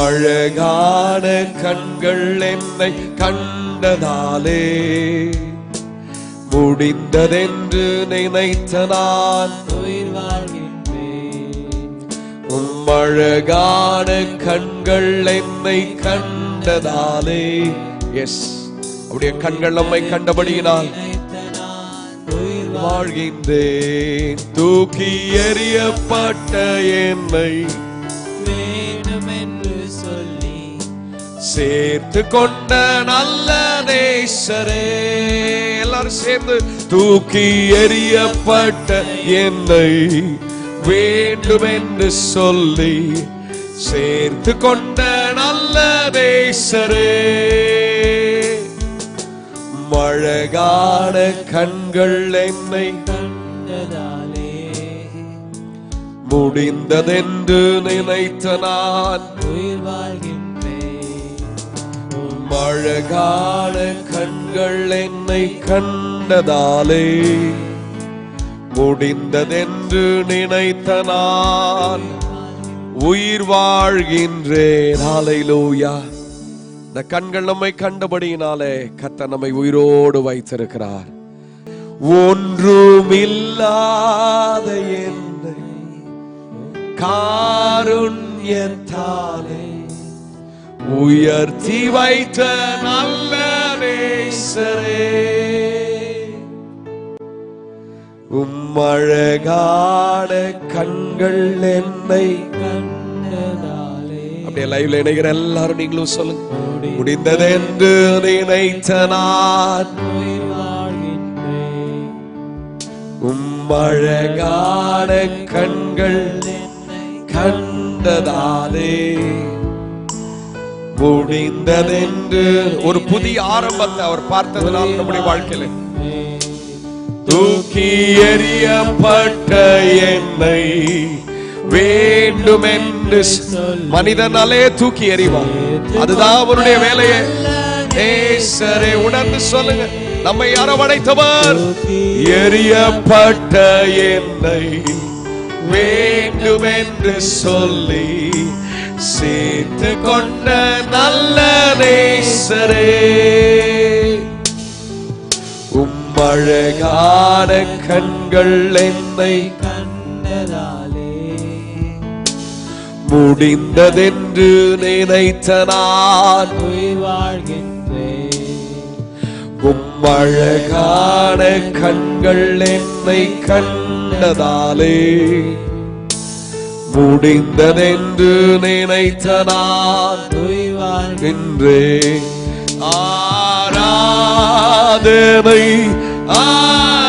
அழகான கண்கள் என்னை கண்டதாலே முடிந்ததென்று நினைத்த நான் உயிர் வாழ்கின்றேன். அழகான கண்கள் என்னை கண்டதாலே, எஸ், அவருடைய கண்கள் நம்மை கண்டபடியினால் உயிர் வாழ்கின்றேன். தூக்கி எறியப்பட்ட என்னை சேர்த்து கொண்ட நல்ல நேசரே, எல்லாரும் சேர்ந்து, தூக்கி எறியப்பட்ட என்னை வேண்டும் என்று சொல்லி சேர்த்து கொண்ட நல்ல நேசரே. அழகான கண்கள் என்னை கண்டதாலே முடிந்ததென்று நினைத்த நான் உயிர் வாழ்கின்றேன். அழகான கண்கள் என்னை கண்டதாலே முடிந்ததென்று நினைத்த நான் உயிர் வாழ்கின்றேன். ஹல்லேலூயா. இந்த கண்கள் நம்மை கண்டபடியினாலே கர்த்தர் நம்மை உயிரோடு வைத்திருக்கிறார். ஒன்றுமில்லாத என்னை காருண்யத்தாலே உயர்த்தி வைத்த நல்ல நேசரே. அழகான கண்கள் என்னை கண்டதாலே. அப்படியே லைவ்ல இணைகிற எல்லாரும் நீங்களும் சொல்லுங்க. முடிந்ததென்று நினைத்த நான் அழகான கண்கள் கண்டதாலே முடிந்ததென்று ஒரு புதிய ஆரம்பத்தை அவர் பார்த்ததனால் நம்முடைய வாழ்க்கையில தூக்கி எறியப்பட்ட என்னை வேண்டும் என்று மனிதனாலே தூக்கி எறிவார். அதுதான் அவருடைய வேலையே. நேசரே, உணர்ந்து சொல்லுங்க. நம்மை அரவணைத்தவர் எறியப்பட்ட என்னை வேண்டும் என்று சொல்லி சேர்த்து கொண்ட நல்ல நேசரே. அழகான கண்கள் என்னை கண்டதாலே முடிந்ததென்று நினைத்த நான் உயிர் வாழ்கின்றேன். அழகான கண்கள் என்னை கண்டதாலே முடிந்ததென்று நினைத்த நான் உயிர் வாழ்கின்றேன். ஆராதனை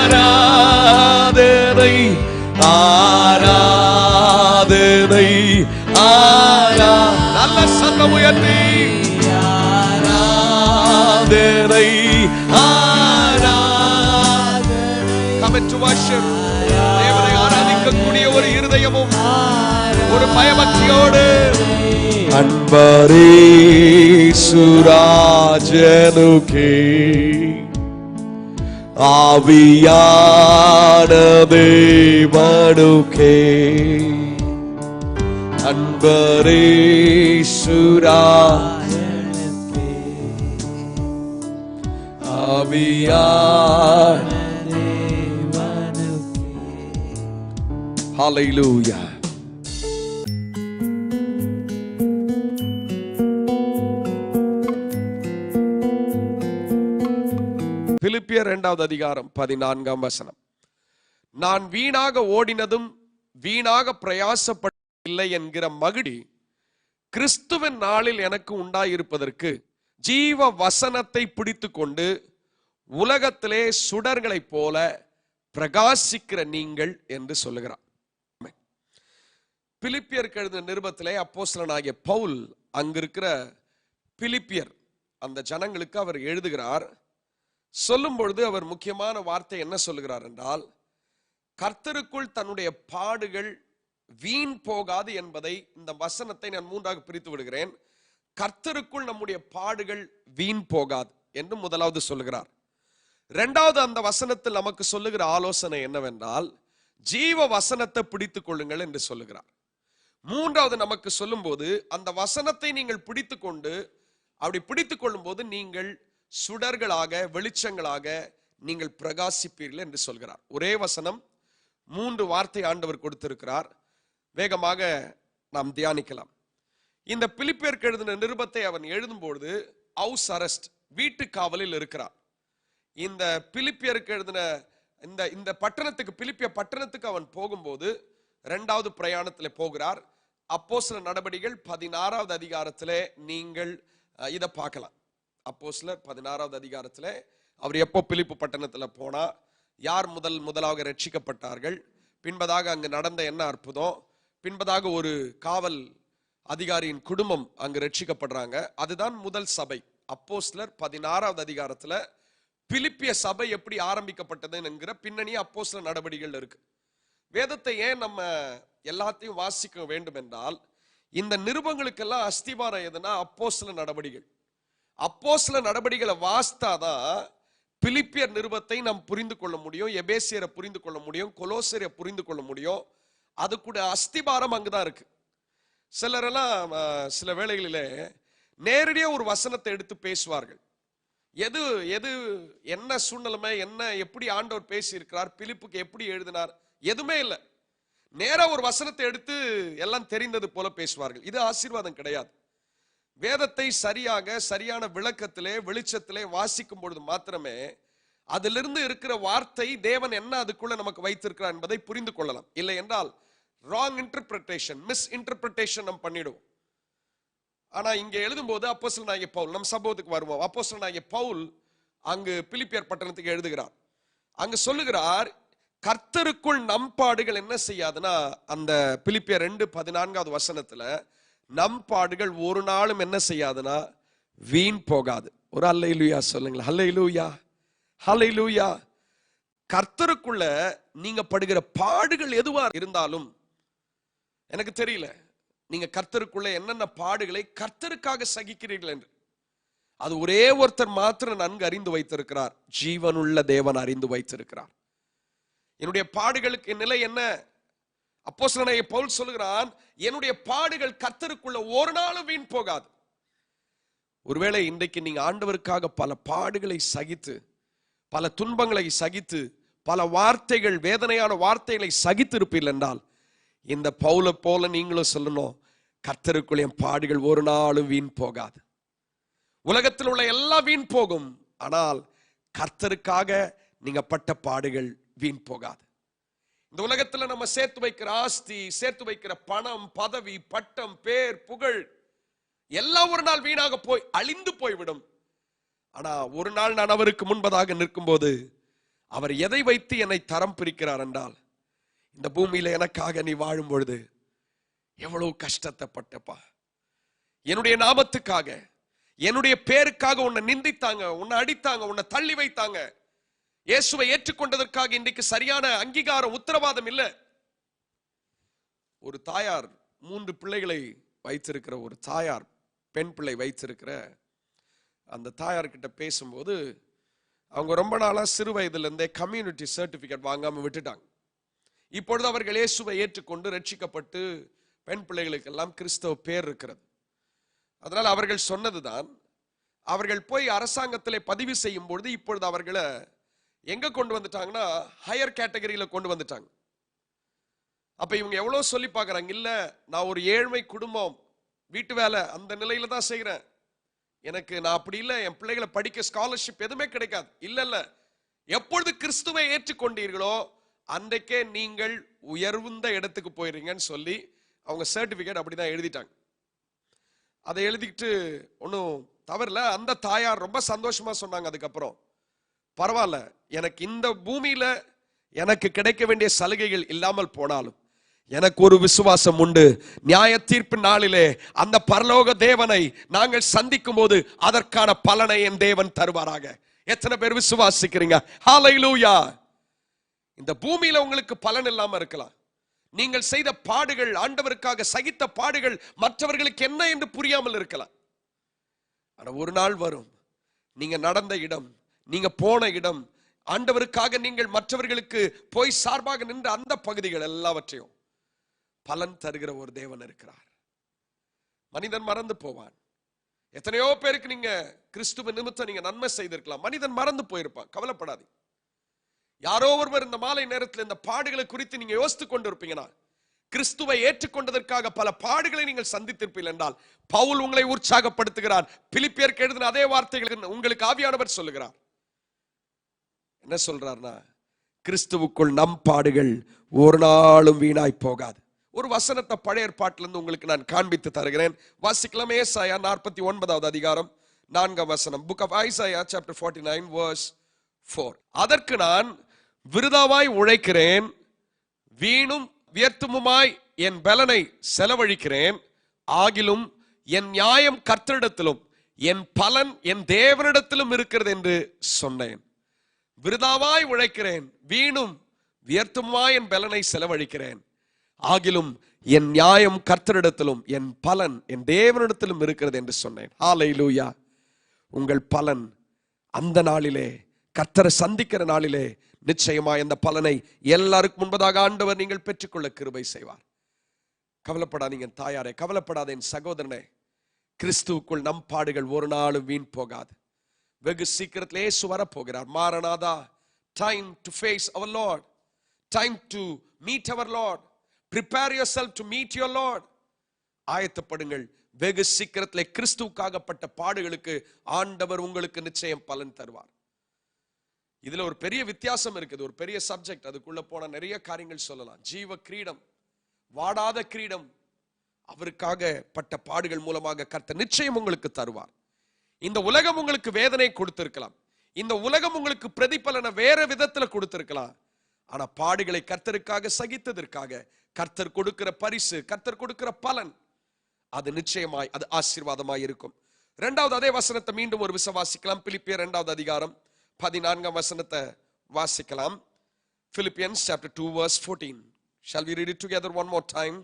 ஆராதனை ஆராதனை நல்ல சத்தம் உயர்த்தி ஆராதனை Come to worship. தேவனை ஆராதிக்கக்கூடிய ஒரு இருதயமும் ஒரு பயபக்தியோடு அன்பரேசுராஜனுக்கே ஆவியான தேவனுக்கே அன்பரேசுராஜனுக்கே ஆவியான தேவனுக்கே. ஹல்லேலூயா. பிலிப்பியர் 2வது அதிகாரம் 14ஆம் வசனம். நான் வீணாக ஓடினதும் வீணாக பிரயாசப்படவில்லை என்கிற மகிழ்ச்சி கிறிஸ்துவின் நாளில் எனக்கு உண்டாயிருப்பதற்கு ஜீவ வசனத்தை பிடித்து கொண்டு உலகத்திலே சுடர்களைப் போல பிரகாசிக்கிற நீங்கள் என்று சொல்லுகிறார். பிலிப்பியருக்கு எழுதின நிருபத்திலே அப்போஸ்தலனாகிய பவுல் அங்கிருக்கிற பிலிப்பியர் அந்த ஜனங்களுக்கு அவர் எழுதுகிறார். சொல்லும் பொழுது அவர் முக்கியமான வார்த்தை என்ன சொல்லுகிறார் என்றால், கர்த்தருக்குள் தன்னுடைய பாடுகள் வீண் போகாது என்பதை, இந்த வசனத்தை நான் 3ஆக பிரித்து விடுகிறேன். கர்த்தருக்குள் நம்முடைய பாடுகள் வீண் போகாது என்று முதலாவது சொல்லுகிறார். இரண்டாவது அந்த வசனத்தில் நமக்கு சொல்லுகிற ஆலோசனை என்னவென்றால், ஜீவ வசனத்தை பிடித்துக் கொள்ளுங்கள் என்று சொல்லுகிறார். மூன்றாவது நமக்கு சொல்லும்போது, அந்த வசனத்தை நீங்கள் பிடித்துக் கொண்டு, அப்படி பிடித்துக் கொள்ளும் போது நீங்கள் சுடர்களாக, வெளிச்சங்களாக நீங்கள் பிரகாசிப்பீர்கள் என்று சொல்கிறார். ஒரே வசனம், 3 வார்த்தை ஆண்டவர் கொடுத்திருக்கிறார். வேகமாக நாம் தியானிக்கலாம். இந்த பிலிப்பியருக்கு எழுதின நிருபத்தை அவன் எழுதும்போது ஹவுஸ் அரெஸ்ட், வீட்டு காவலில் இருக்கிறார். இந்த பிலிப்பியருக்கு எழுதின இந்த பட்டணத்துக்கு, பிலிப்பிய பட்டணத்துக்கு அவன் போகும்போது 2வது பிரயாணத்தில் போகிறார். அப்போஸ்தலர் நடபடிகள் 16வது அதிகாரத்திலே நீங்கள் இதை பார்க்கலாம். அப்போஸ்தலர் 16வது அதிகாரத்திலே அவர் எப்போ பிலிப்பு பட்டணத்தில் போனா, யார் முதலாக ரட்சிக்கப்பட்டார்கள், பின்பதாக அங்கு நடந்த என்ன அற்புதம், பின்பதாக ஒரு காவல் அதிகாரியின் குடும்பம் அங்கு ரட்சிக்கப்படுறாங்க. அதுதான் முதல் சபை. அப்போஸ்தலர் 16வது அதிகாரத்துல பிலிப்பிய சபை எப்படி ஆரம்பிக்கப்பட்டது என்கிற பின்னணி அப்போஸ்தலர் நடபடிகள் இருக்கு. வேதத்தை ஏன் நம்ம எல்லாத்தையும் வாசிக்க வேண்டும் என்றால், இந்த நிருபங்களுக்கெல்லாம் அஸ்திவாரம் எதுனா அப்போஸ்தலர் நடபடிகள். அப்போஸ்தலர் நடபடிகளை வாசித்தாதான் பிலிப்பியர் நிருபத்தை நாம் புரிந்து கொள்ள முடியும், எபேசியரை புரிந்து கொள்ள முடியும், கொலோசியரை புரிந்து கொள்ள முடியும். அது கூட அஸ்திபாரம் அங்குதான் இருக்கு. சிலரெல்லாம் சில வேளைகளிலே நேரடியா ஒரு வசனத்தை எடுத்து பேசுவார்கள். எது எது என்ன சூழ்நிலைமை, என்ன எப்படி ஆண்டவர் பேசி இருக்கிறார், பிலிப்புக்கு எப்படி எழுதினார், எதுவுமே இல்லை. நேரா ஒரு வசனத்தை எடுத்து எல்லாம் தெரிந்தது போல பேசுவார்கள். இது ஆசீர்வாதம் கிடையாது. வேதத்தை சரியான விளக்கத்திலே, வெளிச்சத்திலே வாசிக்கும் பொழுது மாத்திரமே அதிலிருந்து இருக்கிற வார்த்தை தேவன் என்ன அதுக்குள்ள நமக்கு வைத்திருக்கிறார் என்பதை புரிந்து கொள்ளலாம். இல்லை என்றால் ராங் இன்டர்பிரேஷன், மிஸ் இன்டர்பிரேஷன் நம்ம பண்ணிடுவோம். ஆனா இங்க எழுதும் போது அப்போஸ்தலனாகிய பவுல், நம் சம்பவத்துக்கு வருவோம். அப்போஸ்தலனாகிய பவுல் அங்கு பிலிப்பியர் பட்டணத்துக்கு எழுதுகிறார். அங்கு சொல்லுகிறார், கர்த்தருக்குள் நம் பாடுகள் என்ன செய்யாதுன்னா, அந்த பிலிப்பியர் 2:14 வசனத்துல நம் பாடுகள் ஒரு நாளும் என்ன செய்யாதுன்னா வீண் போகாது. ஒரு அல்லேலூயா சொல்லுங்களா. அல்லேலூயா, அல்லேலூயா. கர்த்தருக்குள்ள நீங்க படுகிற பாடுகள் எதுவா இருந்தாலும், எனக்கு தெரியல நீங்க கர்த்தருக்குள்ள என்னென்ன பாடுகளை கர்த்தருக்காக சகிக்கிறீர்கள் என்று. அது ஒரே ஒருத்தர் மாத்திரம் நன்கு அறிந்து வைத்திருக்கிறார், ஜீவனுள்ள தேவன் அறிந்து வைத்திருக்கிறார். என்னுடைய பாடுகளுக்கு நிலை என்ன? அப்போஸ்தலனாகிய பவுல் சொல்லுகிறான், என்னுடைய பாடுகள் கர்த்தருக்குள்ள ஒரு நாளும் வீண் போகாது. ஒருவேளை இன்றைக்கு நீங்க ஆண்டவருக்காக பல பாடுகளை சகித்து, பல துன்பங்களை சகித்து, பல வார்த்தைகள், வேதனையான வார்த்தைகளை சகித்து இருப்பீர்கள் என்றால், இந்த பவுலை போல நீங்களும் சொல்லணும், கர்த்தருக்குள்ள என் பாடுகள் ஒரு நாளும் வீண் போகாது. உலகத்தில் உள்ள எல்லாம் வீண் போகும், ஆனால் கர்த்தருக்காக நீங்க பட்ட பாடுகள் வீண் போகாது. இந்த உலகத்துல நம்ம சேர்த்து வைக்கிற ஆஸ்தி, சேர்த்து வைக்கிற பணம், பதவி, பட்டம், பேர், புகழ் எல்லாம் ஒரு நாள் வீணாக போய் அழிந்து போய்விடும். ஆனா ஒரு நாள் நான் அவருக்கு முன்பதாக நிற்கும் போது அவர் எதை வைத்து என்னை தரம் பிரிக்கிறார் என்றால், இந்த பூமியில எனக்காக நீ வாழும் பொழுது எவ்வளவு கஷ்டத்தை பட்டப்பா, என்னுடைய நாமத்துக்காக, என்னுடைய பேருக்காக உன்னை நிந்தித்தாங்க, உன்னை அடித்தாங்க, உன்னை தள்ளி வைத்தாங்க. இயேசுவை ஏற்றுக்கொண்டதற்காக இன்றைக்கு சரியான அங்கீகாரம், உத்தரவாதம் இல்லை. ஒரு தாயார் 3 பிள்ளைகளை வைத்திருக்கிற ஒரு தாயார், பெண் பிள்ளை வைத்திருக்கிற அந்த தாயார்கிட்ட பேசும்போது, அவங்க ரொம்ப நாளா சிறு வயதுல இருந்தே கம்யூனிட்டி சர்டிபிகேட் வாங்காம விட்டுட்டாங்க. இப்பொழுது அவர்கள் இயேசுவை ஏற்றுக்கொண்டு ரட்சிக்கப்பட்டு பெண் பிள்ளைகளுக்கெல்லாம் கிறிஸ்தவ பேர் இருக்கிறது. அதனால் அவர்கள் சொன்னதுதான், அவர்கள் போய் அரசாங்கத்திலே பதிவு செய்யும் பொழுது இப்பொழுது அவர்களை எங்க கொண்டு வந்துட்டாங்கன்னா ஹையர் கேட்டகரியில கொண்டு வந்துட்டாங்க. அப்ப இவங்க எவ்வளவு சொல்லி பார்க்கறாங்க, இல்ல நான் ஒரு ஏழ்மை குடும்பம், வீட்டு வேலை அந்த நிலையில தான் செய்யறேன், நான் அப்படி இல்லை, என் பிள்ளைகளை படிக்க ஸ்காலர்ஷிப் எதுவுமே கிடைக்காது. இல்ல, எப்பொழுது கிறிஸ்துவை ஏற்றுக்கொண்டீர்களோ அன்றைக்கே நீங்கள் உயர்ந்த இடத்துக்கு போயிருங்கன்னு சொல்லி அவங்க சர்டிபிகேட் அப்படிதான் எழுதிட்டாங்க. அதை எழுதிக்கிட்டு ஒன்றும் தவறில்ல. அந்த தாயார் ரொம்ப சந்தோஷமா சொன்னாங்க, அதுக்கப்புறம் பரவாயில்ல, எனக்கு இந்த பூமியில எனக்கு கிடைக்க வேண்டிய சலுகைகள் இல்லாமல் போனாலும் எனக்கு ஒரு விசுவாசம் உண்டு, நியாய தீர்ப்பு நாளிலே அந்த பரலோக தேவனை நாங்கள் சந்திக்கும் போது அதற்கான பலனை என் தேவன் தருவாராக. எத்தனை பேர் விசுவாசிக்கிறீங்க? ஹல்லேலூயா. இந்த பூமியில உங்களுக்கு பலன் இல்லாம இருக்கலாம், நீங்கள் செய்த பாடுகள், ஆண்டவருக்காக சகித்த பாடுகள் மற்றவர்களுக்கு என்ன என்று புரியாமல் இருக்கலாம். ஆனா ஒரு நாள் வரும், நீங்க நடந்த இடம், நீங்க போன இடம், ஆண்டவருக்காக நீங்கள் மற்றவர்களுக்கு போய் சார்பாக நின்ற அந்த பகுதிகள் எல்லாவற்றையும் பலன் தருகிற ஒரு தேவன் இருக்கிறார். மனிதன் மறந்து போவான். எத்தனையோ பேருக்கு நீங்க கிறிஸ்துவ நிமித்தம் நீங்க நன்மை செய்திருக்கலாம். மனிதன் மறந்து போயிருப்பான். கவலைப்படாதீங்க. யாரோ ஒருவர் இந்த மாலை நேரத்தில் இந்த பாடுகளை குறித்து நீங்க யோசித்து கொண்டு இருப்பீங்கன்னா, கிறிஸ்துவை ஏற்றுக்கொண்டதற்காக பல பாடுகளை நீங்கள் சந்தித்திருப்பீர்கள் என்றால் பவுல் உங்களை உற்சாகப்படுத்துகிறார். பிலிப்பியருக்கு எழுதின அதே வார்த்தைகள் உங்களுக்கு ஆவியானவர் சொல்லுகிறார். என்ன சொல்றார்னா, கிறிஸ்துவுக்குள் நம் பாடுகள் ஒரு நாளும் வீணாய் போகாது. ஒரு வசனத்தை பழைய ஏற்பாட்டிலிருந்து உங்களுக்கு நான் காண்பித்து தருகிறேன். வாசிக்கலாம். ஏசாயா 49வது அதிகாரம் 4ஆம் வசனம். Book of Isaiah chapter 49 verse 4. அதற்கு நான் விருதாவாய் உழைக்கிறேன், வீணும் வியர்த்தமுமாய் என் பலனை செலவழிக்கிறேன், ஆகிலும் என் நியாயம் கர்த்தரிடத்திலும் என் பலன் என் தேவனிடத்திலும் இருக்கிறது என்று சொன்னேன். விருதாவாய் உழைக்கிறேன், வீணும் வியர்த்தமுமாய் என் பலனை செலவழிக்கிறேன், ஆகிலும் என் நியாயம் கர்த்தரிடத்திலும் என் பலன் என் தேவனிடத்திலும் இருக்கிறது என்று சொன்னேன். ஹல்லேலூயா. உங்கள் பலன் அந்த நாளிலே, கர்த்தரை சந்திக்கிற நாளிலே நிச்சயமாய் அந்த பலனை எல்லாருக்கும் முன்பதாக ஆண்டவர் நீங்கள் பெற்றுக்கொள்ள கிருபை செய்வார். கவலைப்படாதீங்க தாயாரே, கவலைப்படாத என் சகோதரனே. கிறிஸ்துவுக்குள் நம் பாடுகள் ஒரு நாளும் வீண் போகாது. வெகு சீக்கிரத்திலே இயேசு வரப்போகிறார். மாரநாதா, time to face our Lord, time to meet our Lord. Prepare yourself to meet your Lord. ஆயத்தப்படுங்கள். வெகு சீக்கிரத்திலே கிறிஸ்துவுக்காகப்பட்ட பாடுகளுக்கு ஆண்டவர் உங்களுக்கு நிச்சயம் பலன் தருவார். இதுல ஒரு பெரிய வித்தியாசம் இருக்குது, ஒரு பெரிய சப்ஜெக்ட். அதுக்குள்ள போன நிறைய காரியங்கள் சொல்லலாம். ஜீவ கிரீடம், வாடாத கிரீடம் அவருக்காக பட்ட பாடுகள் மூலமாக கர்த்தர் நிச்சயம் உங்களுக்கு தருவார். இந்த உலகம் உங்களுக்கு வேதனை கொடுத்திருக்கலாம், இந்த உலகம் உங்களுக்கு பிரதிபலனை வேற விதத்துல கொடுத்திருக்கலாம். ஆனா பாடுகளை கர்த்தருக்காக சகித்ததற்காக கர்த்தர் கொடுக்கிற பரிசு, கர்த்தர் கொடுக்கிற பலன், அது நிச்சயமாய் அது ஆசீர்வாதமாய் இருக்கும். இரண்டாவது அதே வசனத்தை மீண்டும் ஒரு விசுவாசிக்கலாம். பிலிப்பியர் 2வது அதிகாரம் 14ஆம் வசனத்தை வாசிக்கலாம். Philippians chapter 2 verse 14. Shall we read it together one more time?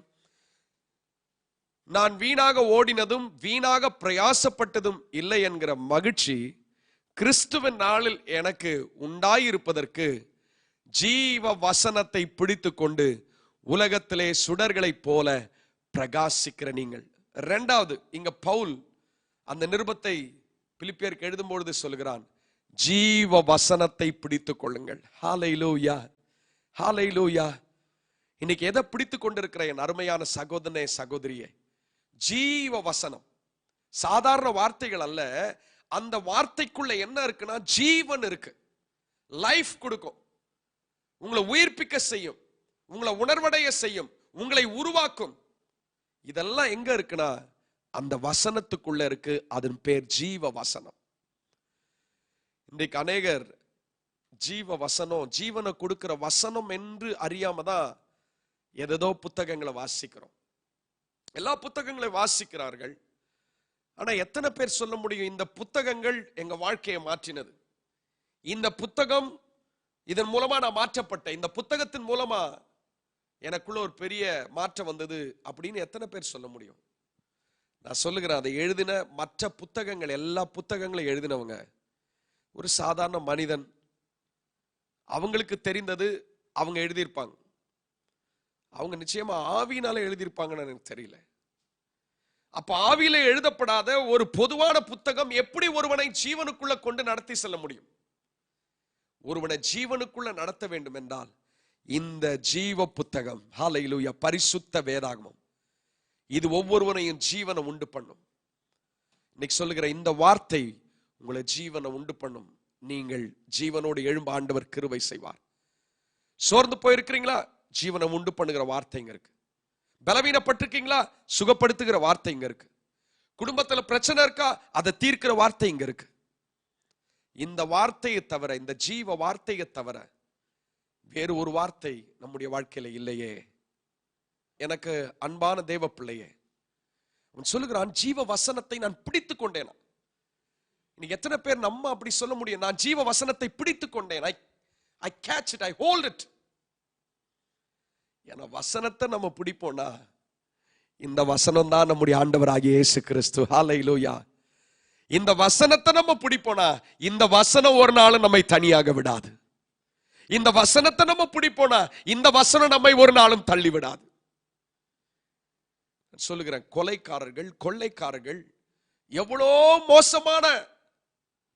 நான் வீணாக ஓடினதும் வீணாக பிரயாசப்பட்டதும் இல்லை என்கிற மகிழ்ச்சி கிறிஸ்துவின் நாளில் எனக்கு உண்டாயிருப்பதற்கு ஜீவ வசனத்தை பிடித்து கொண்டு உலகத்திலே சுடர்களை போல பிரகாசிக்கிற நீங்கள். இரண்டாவது, இங்க பவுல் அந்த நிருபத்தை பிலிப்பியருக்கு எழுதும் பொழுது சொல்கிறான், ஜீவ வசனத்தை பிடித்துக் கொள்ளுங்கள். ஹல்லேலூயா, ஹல்லேலூயா. இன்னைக்கு எதை பிடித்துக் கொண்டிருக்கிற என் அருமையான சகோதரனே சகோதரியே? ஜீவ வசனம். சாதாரண வார்த்தைகள் அல்ல. அந்த வார்த்தைக்குள்ள என்ன இருக்குன்னா ஜீவன் இருக்கு. லைஃப் கொடுக்கும், உங்களை உயிர்ப்பிக்க செய்யும், உங்களை உணர்வடைய செய்யும், உங்களை உருவாக்கும். இதெல்லாம் எங்க இருக்குன்னா அந்த வசனத்துக்குள்ள இருக்கு. அதன் பேர் ஜீவ வசனம். இன்றைக்கு அநேகர் ஜீவ வசனம், ஜீவனை கொடுக்கிற வசனம் என்று அறியாம தான் ஏதோ புத்தகங்களை வாசிக்கிறோம். எல்லா புத்தகங்களை வாசிக்கிறார்கள். ஆனா எத்தனை பேர் சொல்ல முடியும் இந்த புத்தகங்கள் எங்க வாழ்க்கையை மாற்றினது, இந்த புத்தகம் இதன் மூலமா நான் மாற்றப்பட்டேன், இந்த புத்தகத்தின் மூலமா எனக்குள்ள ஒரு பெரிய மாற்றம் வந்தது அப்படின்னு எத்தனை பேர் சொல்ல முடியும்? நான் சொல்லுகிறேன், அதை எழுதின மற்ற புத்தகங்கள், எல்லா புத்தகங்களும் எழுதினவங்க ஒரு சாதாரண மனிதன். அவங்களுக்கு தெரிந்தது அவங்க எழுதியிருப்பாங்க. அவங்க நிச்சயமா ஆவியினால எழுதியிருப்பாங்கன்னு எனக்கு தெரியல. அப்ப ஆவியில எழுதப்படாத ஒரு பொதுவான புத்தகம் எப்படி ஒருவனை ஜீவனுக்குள்ள கொண்டு நடத்தி செல்ல முடியும்? ஒருவனை ஜீவனுக்குள்ள நடத்த வேண்டும் என்றால் இந்த ஜீவ புத்தகம், ஹல்லேலூயா, பரிசுத்த வேதாகமம், இது ஒவ்வொருவனையும் ஜீவனை உண்டு பண்ணும். இன்னைக்கு சொல்லுகிற இந்த வார்த்தை உங்களை ஜீவனை உண்டு பண்ணும். நீங்கள் ஜீவனோடு எழும்ப ஆண்டவர் கிருபை செய்வார். சோர்ந்து போயிருக்கிறீங்களா? ஜீவனை உண்டு பண்ணுகிற வார்த்தை இங்க இருக்கு. பலவீனப்பட்டிருக்கீங்களா? சுகப்படுத்துகிற வார்த்தை இங்க இருக்கு. குடும்பத்துல பிரச்சனை இருக்கா? அதை தீர்க்கிற வார்த்தை இங்க இருக்கு. இந்த வார்த்தையை தவிர, இந்த ஜீவ வார்த்தையை தவிர வேறு ஒரு வார்த்தை நம்முடைய வாழ்க்கையில இல்லையே. எனக்கு அன்பான தேவ பிள்ளையே, அவன் சொல்லுகிறான், ஜீவ வசனத்தை நான் பிடித்து கொண்டேன். இன்னைக்கு எத்தனை பேர் நம்ம அப்படி சொல்ல முடியும்? நான் ஜீவ வசனத்தை பிடித்து கொண்டேன். I catch it, I hold it. ஏன்னா வசனத்தை நம்ம பிடிப்போம்னா இந்த வசனம் தான் நம்முடைய ஆண்டவராகிய இயேசு கிறிஸ்து. ஹல்லேலூயா. இந்த வசனத்தை நம்ம பிடிப்போம்னா இந்த வசனம் ஒரு நாள் நம்மை தனியாக விடாது. இந்த வசனத்தை நம்ம பிடிப்போம்னா இந்த வசனம் நம்மை ஒரு நாளும் தள்ளி விடாது. சொல்லுகிறேன், கொலைக்காரர்கள், கொள்ளைக்காரர்கள், எவ்வளோ மோசமான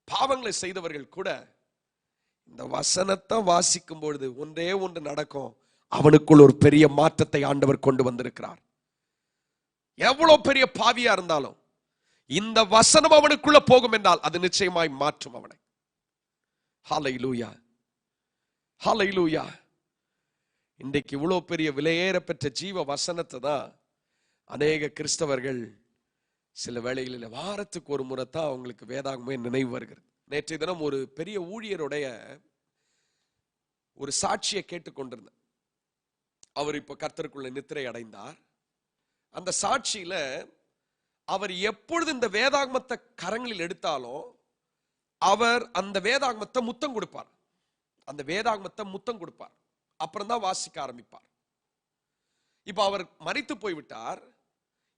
பாவங்களை செய்தவர்கள் கூட இந்த வசனத்தை வாசிக்கும் பொழுது ஒன்றே ஒன்று நடக்கும், அவனுக்குள் ஒரு பெரிய மாற்றத்தை ஆண்டவர் கொண்டு வந்திருக்கிறார். எவ்வளவு பெரிய பாவியா இருந்தாலும் இந்த வசனம் அவனுக்குள்ள போகும் என்றால் அது நிச்சயமாய் மாற்றும் அவனை. ஹல்லேலூயா, ஹல்லேலூயா. இன்றைக்கு இவ்வளவு பெரிய விலையேற பெற்ற ஜீவ வசனத்தை தான் அநேக கிறிஸ்தவர்கள் சில வேளைகளில் வாரத்துக்கு ஒரு முறை தான் அவங்களுக்கு வேதாகமே நினைவு வருகிறது. நேற்றைய தினம் ஒரு பெரிய ஊழியருடைய ஒரு சாட்சியை கேட்டுக்கொண்டிருந்தார். அவர் இப்ப கர்த்தருக்குள்ள நித்திரை அடைந்தார். அந்த சாட்சியில அவர் எப்பொழுது இந்த வேதாகமத்தை கரங்களில் எடுத்தாலும் அவர் அந்த வேதாகமத்தை முத்தம் கொடுப்பார். அந்த வேதாகமத்தை முத்தம் கொடுப்பார், அப்புறம் தான் வாசிக்க ஆரம்பிப்பார். இப்ப அவர் மரித்து போய்விட்டார்.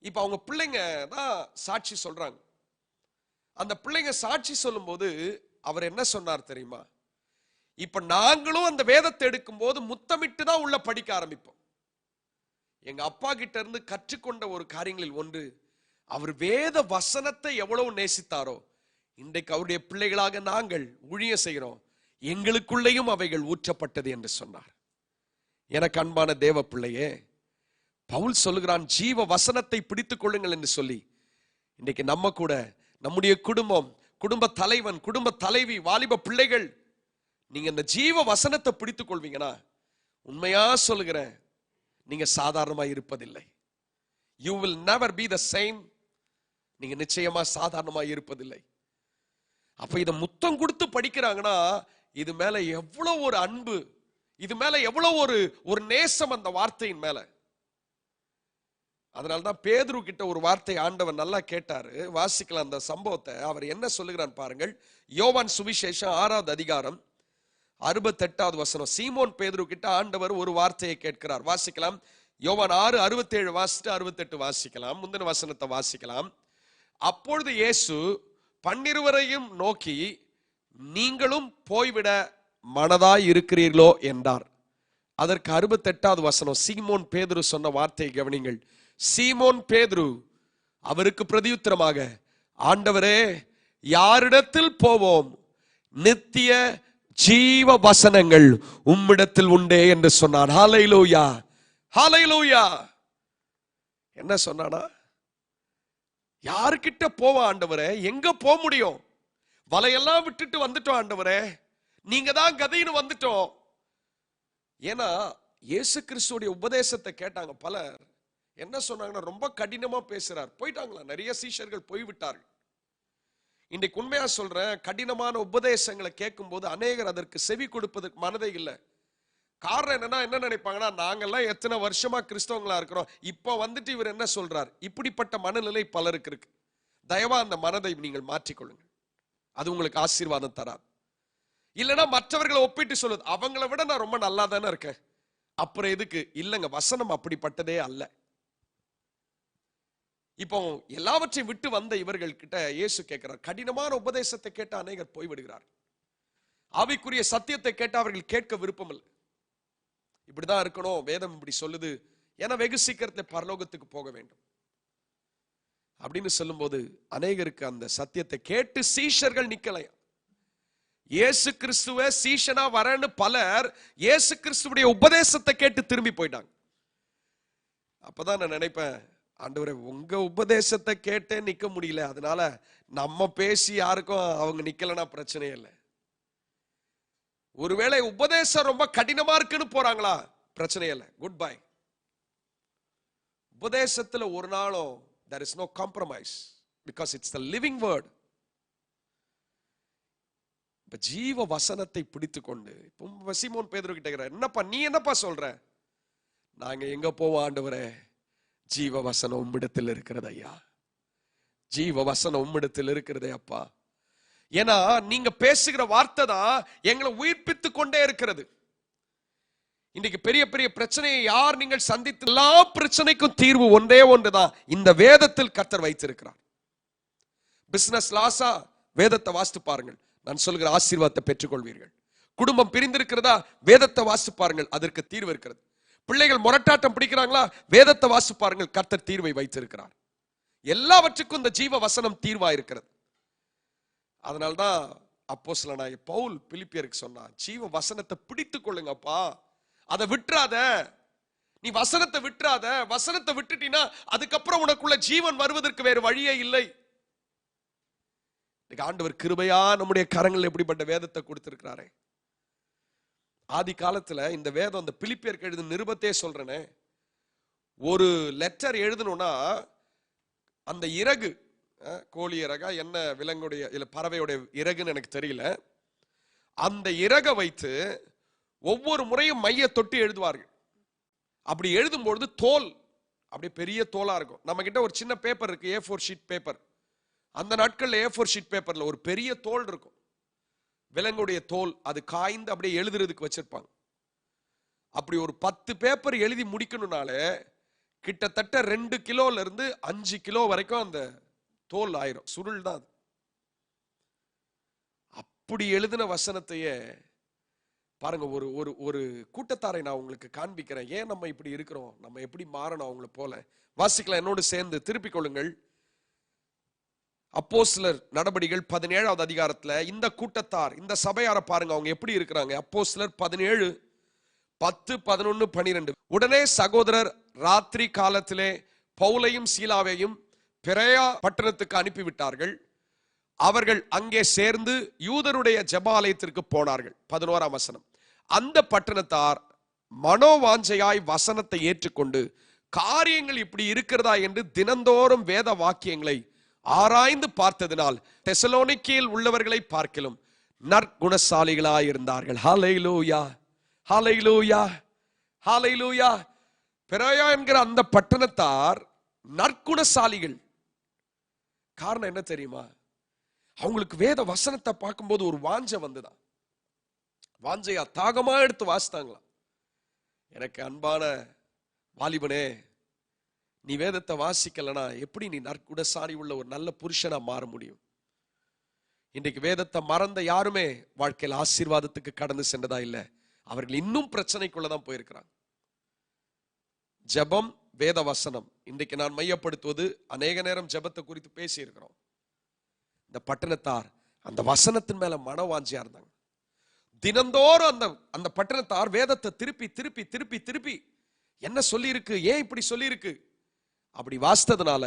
இப்ப அவங்க பிள்ளைங்க தான் சாட்சி சொல்றாங்க. அந்த பிள்ளைங்க சாட்சி சொல்லும் போது அவர் என்ன சொன்னார் தெரியுமா? இப்ப நாங்களும் அந்த வேதத்தை எடுக்கும் போது முத்தமிட்டு தான் உள்ள படிக்க ஆரம்பிப்போம். எங்க அப்பா கிட்ட இருந்து கற்றுக்கொண்ட ஒரு காரியங்களில் ஒன்று, அவர் வேத வசனத்தை எவ்வளவு நேசித்தாரோ இன்றைக்கு அவருடைய பிள்ளைகளாக நாங்கள் ஊழியம் செய்கிறோம், எங்களுக்குள்ளேயும் அவைகள் ஊற்றப்பட்டது என்று சொன்னார். எனக்கு அன்பான தேவ பிள்ளையே, பவுல் சொல்லுகிறான், ஜீவ வசனத்தை பிடித்துக் கொள்ளுங்கள் என்று சொல்லி இன்றைக்கு நம்ம கூட நம்முடைய குடும்பம், குடும்ப தலைவன், குடும்ப தலைவி, வாலிப பிள்ளைகள், நீங்க இந்த ஜீவ வசனத்தை பிடித்துக் கொள்வீங்கன்னா உண்மையா சொல்லுகிறேன், நீங்க சாதாரணமா இருப்பதில்லை. You will never be the same. நீங்க நிச்சயமா சாதாரணமா இருப்பதில்லை. அப்ப இத முத்தம் கொடுத்து படிக்கிறாங்கன்னா இது மேல எவ்வளவு ஒரு அன்பு, இது மேல எவ்வளவு ஒரு நேசம் அந்த வார்த்தையின் மேல. அதனால்தான் பேதுரு கிட்ட ஒரு வார்த்தை ஆண்டவர் நல்லா கேட்டாரு. வாசிக்கலாம் அந்த சம்பவத்தை. அவர் என்ன சொல்லுகிறான் பாருங்கள். யோவான் சுவிசேஷம் 6வது அதிகாரம் 68வது வசனம். சீமோன் பேதுரு கிட்ட ஆண்டவர் ஒரு வார்த்தையை கேட்கிறார். வாசிக்கலாம். யோவான் 6:67 வாசிட்டு 68 வாசிக்கலாம். முந்தின வசனத்தை வாசிக்கலாம். அப்பொழுது இயேசு 12 நோக்கி, நீங்களும் போய்விட மனதாய் இருக்கிறீர்களோ என்றார். அதற்கு 68வது வசனம். சீமோன் பேதுரு சொன்ன வார்த்தையை கவனிங்கள். சீமோன் பேதுரு அவருக்கு பிரதியுத்தரமாக, ஆண்டவரே, யாரிடத்தில் போவோம்? நித்திய ஜீவ வசனங்கள் உம்மிடத்தில் உண்டே என்று சொன்னான். ஹல்லேலூயா, ஹல்லேலூயா. என்ன சொன்னானா? யாருக்கிட்ட போவோம் ஆண்டவரே? எங்க போக முடியும்? வலையெல்லாம் விட்டுட்டு வந்துட்டோம் ஆண்டவரே, நீங்க தான் கதைன்னு வந்துட்டோம். ஏன்னா இயேசு கிறிஸ்துவோட உபதேசத்தை கேட்டாங்க பலர். என்ன சொன்னாங்கன்னா, ரொம்ப கடினமா பேசுறார். போயிட்டாங்களா? நிறைய சீஷர்கள் போய்விட்டார்கள். இன்றைக்கு உண்மையா சொல்றேன், கடினமான உபதேசங்களை கேட்கும் போது அநேகர் அதற்கு செவி கொடுப்பதற்கு மனதே இல்லை. காரணம் என்னன்னா, என்ன நினைப்பாங்கன்னா, நாங்கெல்லாம் எத்தனை வருஷமா கிறிஸ்தவங்களா இருக்கிறோம், இப்ப வந்துட்டு இவர் என்ன சொல்றார்? இப்படிப்பட்ட மனநிலை பலருக்கு இருக்கு. தயவா அந்த மனதை நீங்கள் மாற்றிக்கொள்ளுங்கள். அது உங்களுக்கு ஆசீர்வாதம் தராது. இல்லைன்னா மற்றவர்களை ஒப்பிட்டு சொல்லுது, அவங்கள விட நான் ரொம்ப நல்லா தானே இருக்கேன், அப்புறம் எதுக்கு? இல்லைங்க, வசனம் அப்படிப்பட்டதே அல்ல. இப்போ எல்லாவற்றையும் விட்டு வந்த இவர்கள் கிட்ட இயேசு கேட்கிறார். கடினமான உபதேசத்தை கேட்ட அநேகர் போய்விடுகிறார். ஆவிக்குரிய சத்தியத்தை கேட்ட அவர்கள் கேட்க விருப்பம் இல்லை. இப்படிதான் இருக்கணும், வேதம் இப்படி சொல்லுது, ஏன்னா வெகு சீக்கிரத்தில் பரலோகத்துக்கு போக வேண்டும் அப்படின்னு சொல்லும் போது அநேகருக்கு அந்த சத்தியத்தை கேட்டு சீஷர்கள் நிக்கலையா. இயேசு கிறிஸ்துவ சீஷனா வரன்னு பலர் இயேசு கிறிஸ்துவுடைய உபதேசத்தை கேட்டு திரும்பி போயிட்டாங்க. அப்பதான் நான் நினைப்பேன், ஆண்டவரே, உங்க உபதேசத்தை கேட்டே நிக்க முடியல, அதனால நம்ம பேசி யாருக்கும் அவங்க நிக்கலன்னா பிரச்சனை இல்லை. ஒருவேளை உபதேசம் ரொம்ப கடினமா இருக்குன்னு போறாங்களா, பிரச்சனை இல்லை, குட் பை. உபதேசத்துல ஒரு நாளும் there is no compromise because it's the living word. இப்ப ஜீவ வசனத்தை பிடித்துக் கொண்டு சீமோன் பேதுரு கிட்ட கேக்குறார், என்னப்பா நீ என்னப்பா சொல்ற? நாங்க எங்க போவோம் ஆண்டவரே? ஜீவ வசனம் உம்மிடத்தில் இருக்கிறது ஐயா, ஜீவ வசனம் உம்மிடத்தில் இருக்கிறதே அப்பா. ஏன்னா நீங்க பேசுகிற வார்த்தை தான் எங்களை உயிர்ப்பித்து கொண்டே இருக்கிறது. இன்னைக்கு பெரிய பெரிய பிரச்சனையை யார் நீங்கள் சந்தித்து, எல்லா பிரச்சனைக்கும் தீர்வு ஒன்றே ஒன்றுதான், இந்த வேதத்தில் கர்த்தர் வைத்திருக்கிறார். பிசினஸ் லாஸா, வேதத்தை வாசித்து பாருங்கள், நான் சொல்கிற ஆசீர்வாதத்தை பெற்றுக்கொள்வீர்கள். குடும்பம் பிரிந்திருக்கிறதா, வேதத்தை வாசித்து பாருங்கள், அதற்கு தீர்வு இருக்கிறது. பிள்ளைகள் முரட்டாட்டம் பிடிக்கிறாங்களா, வேதத்தை வாசி பாருங்கள், கர்த்தர் தீர்வை வைத்திருக்கிறார். எல்லாவற்றுக்கும் இந்த ஜீவ வசனம் தீர்வா இருக்கிறது. அதனால்தான் அப்போஸ்தலனாகிய பவுல் பிலிப்பியருக்கு சொன்னார், ஜீவ வசனத்தை பிடித்துக் கொள்ளுங்கப்பா, அதை விட்டுறாத. நீ வசனத்தை விட்டுறாத. வசனத்தை விட்டுட்டீனா அதுக்கப்புறம் உனக்குள்ள ஜீவன் வருவதற்கு வேறு வழியே இல்லை. ஆண்டவர் கிருபையா நம்முடைய கரங்கள் எப்படிப்பட்ட வேதத்தை கொடுத்திருக்கிறாரே. ஆதி காலத்துல இந்த வேதம், இந்த பிலிப்பியருக்கு எழுதின நிருபத்தே சொல்றேனே, ஒரு லெட்டர் எழுதணும்னா அந்த இறகு, கோழி இறகா என்ன விலங்குடைய இல்ல பறவையுடைய இறகுன்னு எனக்கு தெரியல, அந்த இறகை வைத்து ஒவ்வொரு முறையும் மைய தொட்டு எழுதுவார்கள். அப்படி எழுதும்பொழுது தோல் அப்படி பெரிய தோலா இருக்கும். நம்ம கிட்ட ஒரு சின்ன பேப்பர் இருக்கு, A4 ஷீட் பேப்பர். அந்த நாட்கள்ல A4 ஷீட் பேப்பர்ல ஒரு பெரிய தோல் இருக்கும், விலங்குடைய தோல். அது காய்ந்து அப்படியே எழுதுறதுக்கு வச்சிருப்பாங்க. அப்படி ஒரு 10 பேப்பர் எழுதி முடிக்கணும்னாலே கிட்டத்தட்ட 2 கிலோல இருந்து 5 கிலோ வரைக்கும் அந்த தோல் ஆயிரும். சுருள் தான். அப்படி எழுதின வசனத்தையே பாருங்க, ஒரு ஒரு ஒரு கூட்டத்தாரை நான் உங்களுக்கு காண்பிக்கிறேன். ஏன் நம்ம இப்படி இருக்கிறோம், நம்ம எப்படி மாறணும் அவங்கள போல. வாசிக்கலாம் என்னோடு சேர்ந்து, திருப்பிக் கொள்ளுங்கள். அப்போஸ்தலர் நடபடிகள் 17வது அதிகாரத்துல இந்த கூட்டத்தார், இந்த சபையார பாருங்க, அவங்க எப்படி இருக்கிறாங்க. அப்போஸ்தலர் 17 10 11 12. உடனே சகோதரர் ராத்திரி காலத்திலே பவுலையும் சீலாவையும் பெரேயா பட்டணத்துக்கு அனுப்பிவிட்டார்கள். அவர்கள் அங்கே சேர்ந்து யூதருடைய ஜெபாலயத்திற்கு போனார்கள். 11ஆம் வசனம். அந்த பட்டணத்தார் மனோவாஞ்சையாய் வசனத்தை ஏற்றுக்கொண்டு காரியங்கள் இப்படி இருக்கிறதா என்று தினந்தோறும் வேத வாக்கியங்களை ஆராய்ந்து பார்த்ததினால் தெசலோனிக்கேயில் உள்ளவர்களை பார்க்கிலும் நற்குணசாலிகளாய் இருந்தார்கள். ஹல்லேலூயா, ஹல்லேலூயா, ஹல்லேலூயா. பெரேயா என்கிற அந்த பட்டணத்தார் நற்குணசாலிகள். காரணம் என்ன தெரியுமா? அவங்களுக்கு வேத வசனத்தை பார்க்கும்போது ஒரு வாஞ்சை வந்துதான். வாஞ்சையா தாகமா எடுத்து வாசித்தாங்களா. எனக்கு அன்பான வாலிபனே, நீ வேதத்தை வாசிக்கலனா எப்படி நீ நற்குணசாலி உள்ள ஒரு நல்ல புருஷனா மாற முடியும்? இன்றைக்கு வேதத்தை மறந்த யாருமே வாழ்க்கையில் ஆசீர்வாதத்துக்கு கடந்து சென்றதா இல்லை. அவர்கள் இன்னும் பிரச்சனைக்குள்ளதான் போயிருக்கிறாங்க. ஜெபம், வேத வசனம். இன்றைக்கு நான் மையப்படுத்துவது, அநேக நேரம் ஜெபத்தை குறித்து பேசி இருக்கிறோம். இந்த பட்டணத்தார் அந்த வசனத்தின் மேல மனவாஞ்சியா இருந்தாங்க. தினந்தோறும் அந்த அந்த பட்டணத்தார் வேதத்தை திருப்பி திருப்பி திருப்பி திருப்பி என்ன சொல்லி இருக்கு, ஏன் இப்படி சொல்லி இருக்கு அப்படி வாசித்ததுனால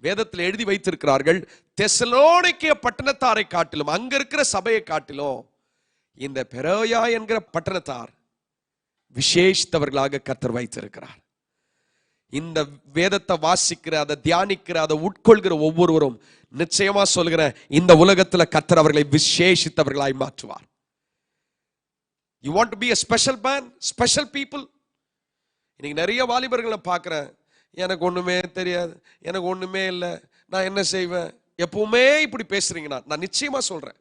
வேதத்தில் எழுதி வைத்திருக்கிறார்கள். தெசலோனிக்கே பட்டணத்தாரை காட்டிலும், அங்க இருக்கிற சபையை காட்டிலும் இந்த பெரேயா என்கிற பட்டணத்தார் விசேஷித்தவர்களாக கர்த்தர் வைத்திருக்கிறார். இந்த வேதத்தை வாசிக்கிற, அதை தியானிக்கிற, அதை உட்கொள்கிற ஒவ்வொருவரும் நிச்சயமா சொல்கிறேன், இந்த உலகத்துல கர்த்தர் அவர்களை விசேஷித்தவர்களாய் மாற்றுவார். You want to be a special man, special people? இன்னைக்கு நிறைய வாலிபர்களை பார்க்கிறேன், எனக்கு ஒண்ணுமே தெரியாது, எனக்கு ஒண்ணுமே இல்லை, நான் என்ன செய்வேன், எப்பவுமே இப்படி பேசுறீங்கன்னா நான் நிச்சயமா சொல்றேன்,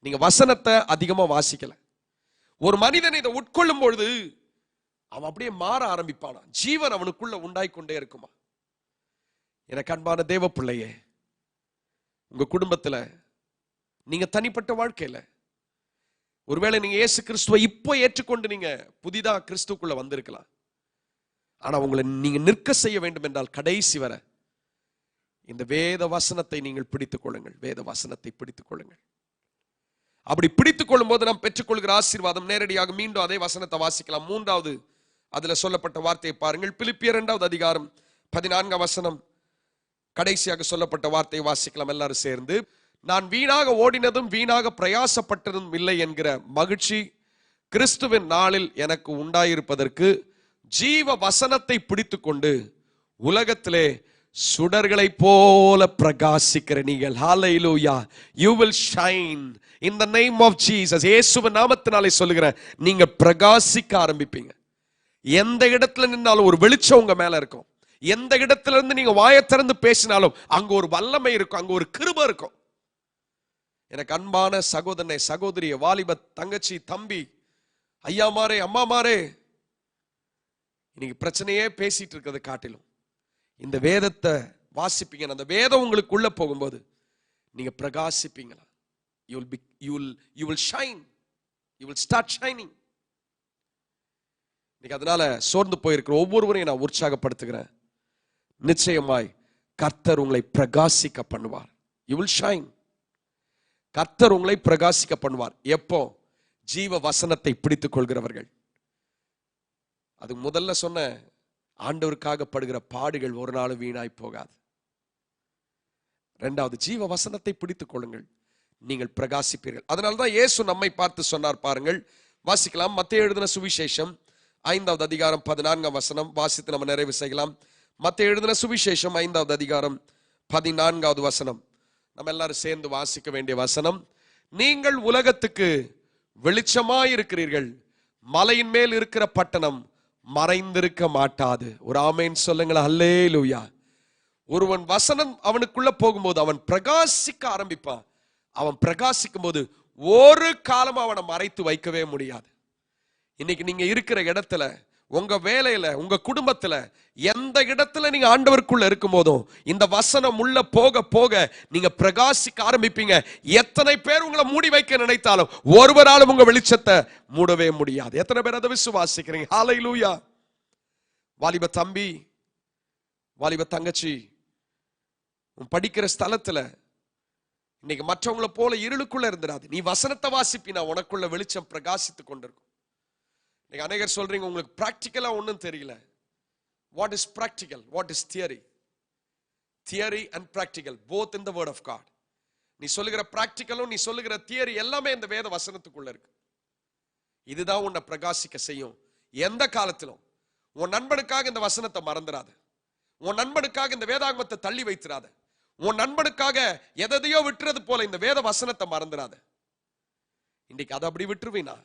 நீங்க வசனத்தை அதிகமா வாசிக்கல. ஒரு மனிதன் இதை உட்கொள்ளும் பொழுது அவன் அப்படியே மாற ஆரம்பிப்பானா, ஜீவன் அவனுக்குள்ள உண்டாய்கொண்டே இருக்குமா. எனக்கு அன்பான தேவ பிள்ளையே, உங்க குடும்பத்துல, நீங்க தனிப்பட்ட வாழ்க்கையில ஒருவேளை நீங்க இயேசு கிறிஸ்துவை இப்போ ஏற்றுக்கொண்டு நீங்க புதிதா கிறிஸ்துக்குள்ள வந்திருக்கலாம். ஆனா உங்களை நீங்க நிற்க செய்ய வேண்டும் என்றால் கடைசி வரை இந்த வேத வசனத்தை நீங்கள் பிடித்துக் கொள்ளுங்கள். வேத வசனத்தை பிடித்துக் கொள்ளுங்கள். அப்படி பிடித்துக் கொள்ளும் போது நாம் பெற்றுக்கொள்கிற ஆசீர்வாதம் நேரடியாக மீண்டும் அதே வசனத்தை வாசிக்கலாம். 3வது அதுல சொல்லப்பட்ட வார்த்தையை பாருங்கள். பிலிப்பியர் 2வது அதிகாரம் 14ஆம் வசனம் கடைசியாக சொல்லப்பட்ட வார்த்தையை வாசிக்கலாம் எல்லாரும் சேர்ந்து. நான் வீணாக ஓடினதும் வீணாக பிரயாசப்பட்டதும் இல்லை என்கிற மகிழ்ச்சி கிறிஸ்துவின் நாளில் எனக்கு உண்டாயிருப்பதற்கு ஜீவ வசனத்தை பிடித்துக் கொண்டு உலகத்திலே சுடர்களை போல பிரகாசிக்கிற நீங்கள், ஹல்லேலூயா, you will shine in the name of Jesus. இயேசுவின் நாமத்தினாலே சொல்லுகிறேன், நீங்க பிரகாசிக்க ஆரம்பிப்பீங்க. எந்த இடத்துல நின்னாலும் ஒரு வெளிச்சம் உங்க மேல இருக்கும். எந்த இடத்துல இருந்து நீங்க வாயை திறந்து பேசினாலும் அங்க ஒரு வல்லமை இருக்கும், அங்க ஒரு கிருபை இருக்கும். எனக்கு அன்பான சகோதரனே, சகோதரிய, வாலிப தங்கச்சி, தம்பி, ஐயாமாரே, அம்மாமாரே, இன்னைக்கு பிரச்சனையே பேசிட்டு இருக்கிறது காட்டிலும் இந்த வேதத்தை வாசிப்பீங்க. அந்த வேதம் உங்களுக்கு உள்ள போகும்போது நீங்க பிரகாசிப்பீங்களா. you will shine, you will start shining. இன்னைக்கு அதனால சோர்ந்து போயிருக்கிற ஒவ்வொருவரையும் நான் உற்சாகப்படுத்துகிறேன். நிச்சயமாய் கர்த்தர் உங்களை பிரகாசிக்க பண்ணுவார். You will shine. கர்த்தர் உங்களை பிரகாசிக்க பண்ணுவார். எப்போ? ஜீவ வசனத்தை பிடித்துக் கொள்கிறவர்கள். அது முதல்ல சொன்ன ஆண்டவருக்காக படுகிற பாடுகள் ஒரு நாள் வீணாய் போகாது. இரண்டாவது, ஜீவ வசனத்தை பிடித்துக் கொள்ளுங்கள், நீங்கள் பிரகாசிப்பீர்கள். அதனால்தான் இயேசு நம்மை பார்த்து சொன்னார் பாருங்கள். வாசிக்கலாம். மத்தேயு எழுதின சுவிசேஷம் 5வது அதிகாரம் 14ஆம் வசனம் வாசித்து நம்ம நிறைவு செய்யலாம். மத்தேயு எழுதின சுவிசேஷம் 5வது அதிகாரம் 14வது வசனம் நம்ம எல்லாரும் சேர்ந்து வாசிக்க வேண்டிய வசனம். நீங்கள் உலகத்துக்கு வெளிச்சமாயிருக்கிறீர்கள், மலையின் மேல் இருக்கிற பட்டணம் மறைந்திருக்க மாட்டாது. ஒரு ஆமேன் சொல்லுங்களா? அல்லேலூயா. ஒருவன் வசனம் அவனுக்குள்ள போகும்போது அவன் பிரகாசிக்க ஆரம்பிப்பான். அவன் பிரகாசிக்கும் போது ஒரு காலம் அவனை மறைத்து வைக்கவே முடியாது. இன்னைக்கு நீங்க இருக்கிற இடத்துல, உங்க வேலையில, உங்க குடும்பத்துல, எந்த இடத்துல நீங்க ஆண்டவருக்குள்ள இருக்கும் போதும் இந்த வசனம் உள்ள போக போக நீங்க பிரகாசிக்க ஆரம்பிப்பீங்க. எத்தனை பேர் உங்களை மூடி வைக்க நினைத்தாலும் ஒருவராலும் உங்க வெளிச்சத்தை மூடவே முடியாது. எத்தனை பேர் அதை விசுவாசிக்கிறீங்க? ஹல்லேலூயா. வாலிப தம்பி, வாலிப தங்கச்சி, படிக்கிற ஸ்தலத்துல இன்னைக்கு மற்றவங்களை போல இருளுக்குள்ள இருந்துடாது. நீ வசனத்தை வாசிப்பினா உனக்குள்ள வெளிச்சம் பிரகாசித்து கொண்டிருக்கும். இன்னைக்கு அநேகர் சொல்றீங்க உங்களுக்கு பிராக்டிக்கலா ஒன்றும் தெரியல. What is practical? What is theory? Theory and practical both in the word of God. நீ சொல்லுகிற பிராக்டிக்கலும் நீ சொல்லுகிற தியரி எல்லாமே இந்த வேத வசனத்துக்குள்ள இருக்கு. இதுதான் உன்னை பிரகாசிக்க செய்யும். எந்த காலத்திலும் உன் நண்பனுக்காக இந்த வசனத்தை மறந்துடாத. உன் நண்பனுக்காக இந்த வேதாகமத்தை தள்ளி வைத்திராத. உன் நண்பனுக்காக எதையோ விட்டுறது போல இந்த வேத வசனத்தை மறந்துடாத. இன்னைக்கு அதை அப்படி விட்டுருவீனா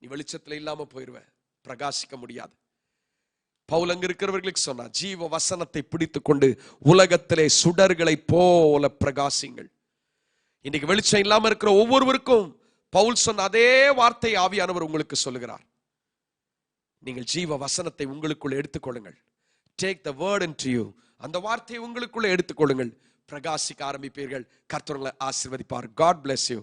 நீ வெளிச்சத்துல இல்லாம போயிருவ, பிரகாசிக்க முடியாது. பவுல் அங்க இருக்கிறவர்களுக்கு சொன்னா, ஜீவ வசனத்தை பிடித்துக் கொண்டு உலகத்திலே சுடர்களை போல பிரகாசிங்கள். இன்னைக்கு வெளிச்சம் இல்லாம இருக்கிற ஒவ்வொருவருக்கும் பவுல் சொன்ன அதே வார்த்தை ஆவியானவர் உங்களுக்கு சொல்லுகிறார். நீங்கள் ஜீவ வசனத்தை உங்களுக்குள்ள எடுத்துக்கொள்ளுங்கள். Take the word into you. அந்த வார்த்தையை உங்களுக்குள்ள எடுத்துக்கொள்ளுங்கள், பிரகாசிக்க ஆரம்பிப்பீர்கள். கர்த்தர் உங்களை ஆசீர்வதிப்பார். God bless you.